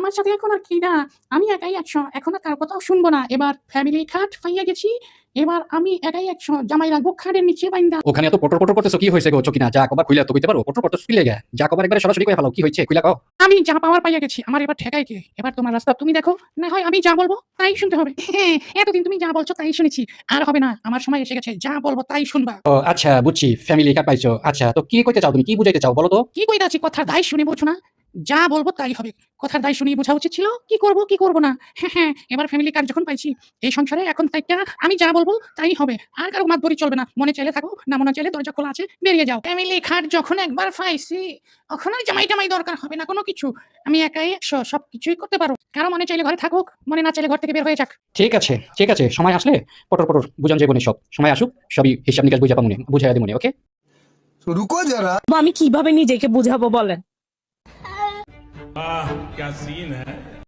আমার সাথে এখন আর কি না, আমি একাই ১০০, এখন আর কারো কথাও শুনবো না। এবার ফ্যামিলি খাট পাইয়া গেছি। এবার আমি একাই ১০০, জামাই রাখবো খাটের নিচে বাইন্দা। ওখানে এত পটর পটর করতেছো, কি হয়েছে গো চকিনা? যা কবার খুইলা তো কইতে পারো, পটর পটর কি লেগে? যা কবার একবারে সরাসরি কই ফেলাও, কি হয়েছে খুইলা কও। আমি যা পাওয়ার পাইয়া গেছি, আমার এবার ঠেকায় কে? এবার তোমার রাস্তা তুমি দেখো, না হয় আমি যা বলবো তাই শুনতে হবে। হ্যাঁ, এতদিন তুমি যা বলছো তাই শুনেছি, আর হবে না, আমার সময় এসে গেছে, যা বলবো তাই শুনবা। ও আচ্ছা, বুঝছি, ফ্যামিলি কার্ড পাইছো। আচ্ছা, তো কি কইতে চাও তুমি, কি বুঝাইতে চাও বলো তো? কি কইরা আছি, কথার দায় শুনে বোঝো না? যা বলবো তাই হবে। কথার দায় শুনেই বোঝা উচিত ছিল কি করব কি করব না। হ্যাঁ, এবার ফ্যামিলি কার্ড যখন পাইছি, এই সংসারে এখন থাইকা আমি যা বলবো তাই হবে। আর কারো মাতবরি চলবে না। মনে চাইলে থাকো, না মনে চাইলে দরজা খোলা আছে, বেরিয়ে যাও। ফ্যামিলি কার্ড যখন একবার পাইছি, তখন আর জামাই-টামাই দরকার হবে না কোনো কিছু। আমি একাই ১০০, সবকিছুই করতে পারো। কারো মনে চাইলে ঘরে থাকুক, মনে না চাইলে ঘর থেকে বের হয়ে যাক। ঠিক আছে, ঠিক আছে, সময় আসলে পটর পটর বুঝান যাবে সব। সময় আসুক, সবই হিসাব নিকাশ বুঝা পামুনে, বুঝাইয়া দিমুনে, ওকে? तो रुको जरा। আমি কিভাবে নিজেকে বুঝাবো বলেন? क्या सीन है।